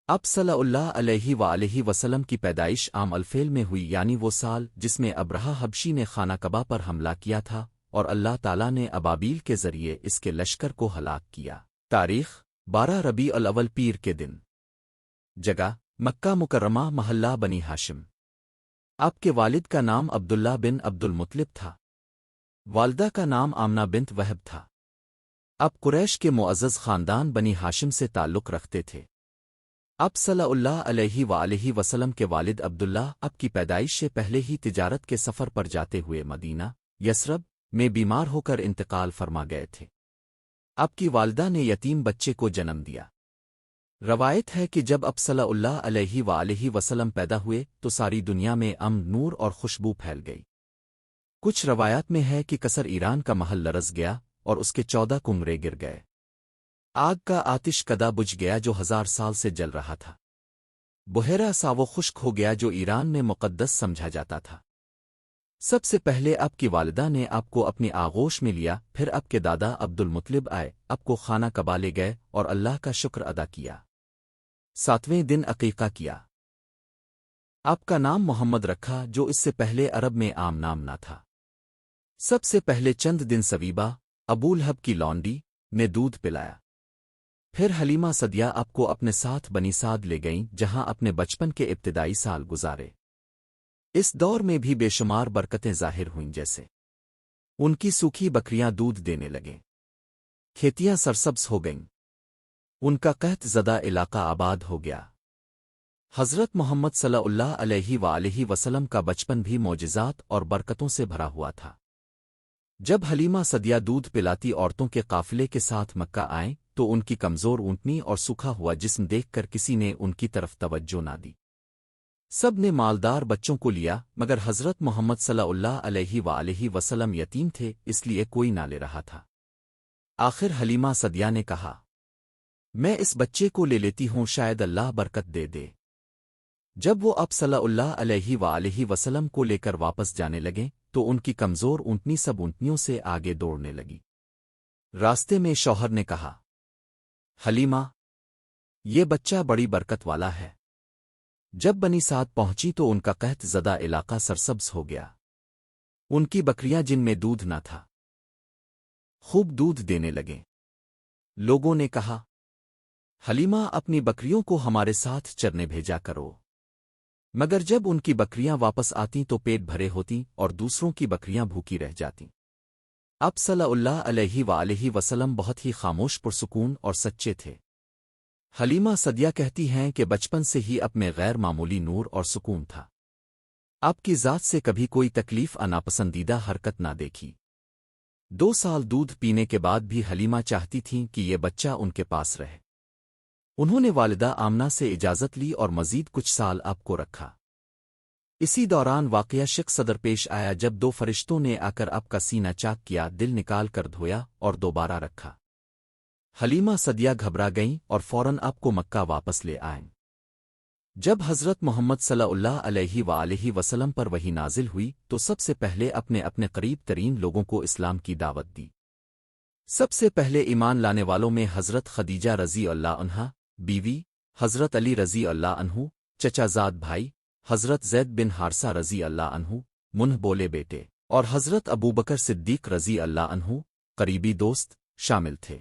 اب صلی اللہ علیہ وسلم کی پیدائش عام الفیل میں ہوئی، یعنی وہ سال جس میں ابرہہ حبشی نے خانہ کعبہ پر حملہ کیا تھا اور اللہ تعالیٰ نے ابابیل کے ذریعے اس کے لشکر کو ہلاک کیا۔ تاریخ 12 ربیع الاول پیر کے دن۔ جگہ مکہ مکرمہ، محلہ بنی ہاشم۔ آپ کے والد کا نام عبداللہ بن عبد المطلب تھا، والدہ کا نام آمنہ بنت وہب تھا۔ اب قریش کے معزز خاندان بنی ہاشم سے تعلق رکھتے تھے۔ اب صلی اللہ علیہ وسلم کے والد عبداللہ اب کی پیدائش سے پہلے ہی تجارت کے سفر پر جاتے ہوئے مدینہ یثرب میں بیمار ہو کر انتقال فرما گئے تھے۔ اب کی والدہ نے یتیم بچے کو جنم دیا۔ روایت ہے کہ جب اب صلی اللہ علیہ وسلم پیدا ہوئے تو ساری دنیا میں امن، نور اور خوشبو پھیل گئی۔ کچھ روایات میں ہے کہ قصر ایران کا محل لرز گیا اور اس کے 14 کنگرے گر گئے۔ آگ کا آتش کدا بجھ گیا جو 1000 سال سے جل رہا تھا۔ بحیرہ ساو خشک ہو گیا جو ایران میں مقدس سمجھا جاتا تھا۔ سب سے پہلے اب کی والدہ نے آپ کو اپنی آغوش میں لیا، پھر اب کے دادا عبد المطلب آئے، اب کو خانہ کعبہ لے گئے اور اللہ کا شکر ادا کیا۔ 7ویں دن عقیقہ کیا۔ آپ کا نام محمد رکھا جو اس سے پہلے عرب میں عام نام نہ تھا۔ سب سے پہلے چند دن سویبہ ابو لہب کی لونڈی نے دودھ پلایا۔ پھر حلیمہ سعدیہ آپ کو اپنے ساتھ بنی سعد لے گئیں جہاں اپنے بچپن کے ابتدائی سال گزارے۔ اس دور میں بھی بے شمار برکتیں ظاہر ہوئیں، جیسے ان کی سوکھی بکریاں دودھ دینے لگیں، کھیتیاں سرسبز ہو گئیں، ان کا قحط زدہ علاقہ آباد ہو گیا۔ حضرت محمد صلی اللہ علیہ وسلم کا بچپن بھی معجزات اور برکتوں سے بھرا ہوا تھا۔ جب حلیمہ سعدیہ دودھ پلاتی عورتوں کے قافلے کے ساتھ مکہ آئیں تو ان کی کمزور اونٹنی اور سوکھا ہوا جسم دیکھ کر کسی نے ان کی طرف توجہ نہ دی۔ سب نے مالدار بچوں کو لیا، مگر حضرت محمد صلی اللہ علیہ وسلم یتیم تھے، اس لیے کوئی نہ لے رہا تھا۔ آخر حلیمہ سعدیہ نے کہا، میں اس بچے کو لے لیتی ہوں، شاید اللہ برکت دے دے۔ جب وہ اب صلی اللہ علیہ وسلم کو لے کر واپس جانے لگے تو ان کی کمزور اونٹنی سب اونٹنیوں سے آگے دوڑنے لگی۔ راستے میں شوہر نے کہا، حلیمہ، یہ بچہ بڑی برکت والا ہے۔ جب بنی سعد پہنچی تو ان کا قحط زدہ علاقہ سرسبز ہو گیا۔ ان کی بکریاں جن میں دودھ نہ تھا خوب دودھ دینے لگیں۔ لوگوں نے کہا، حلیمہ، اپنی بکریوں کو ہمارے ساتھ چرنے بھیجا کرو۔ مگر جب ان کی بکریاں واپس آتیں تو پیٹ بھرے ہوتیں اور دوسروں کی بکریاں بھوکی رہ جاتیں۔ اب صلی اللہ علیہ وسلم بہت ہی خاموش، پرسکون اور سچے تھے۔ حلیمہ سعدیہ کہتی ہیں کہ بچپن سے ہی اب میں غیر معمولی نور اور سکون تھا۔ آپ کی ذات سے کبھی کوئی تکلیف ناپسندیدہ حرکت نہ دیکھی۔ 2 سال دودھ پینے کے بعد بھی حلیمہ چاہتی تھیں کہ یہ بچہ ان کے پاس رہے۔ انہوں نے والدہ آمنہ سے اجازت لی اور مزید کچھ سال آپ کو رکھا۔ اسی دوران واقعہ شق صدر پیش آیا جب 2 فرشتوں نے آ کر آپ کا سینہ چاک کیا، دل نکال کر دھویا اور دوبارہ رکھا۔ حلیمہ سعدیہ گھبرا گئیں اور فوراً آپ کو مکہ واپس لے آئیں۔ جب حضرت محمد صلی اللہ علیہ وسلم پر وحی نازل ہوئی تو سب سے پہلے اپنے قریب ترین لوگوں کو اسلام کی دعوت دی۔ سب سے پہلے ایمان لانے والوں میں حضرت خدیجہ رضی اللہ عنہا بیوی، حضرت علی رضی اللہ عنہ چچا زاد بھائی، حضرت زید بن حارثہ رضی اللہ عنہ منہ بولے بیٹے، اور حضرت ابوبکر صدیق رضی اللہ عنہ قریبی دوست شامل تھے۔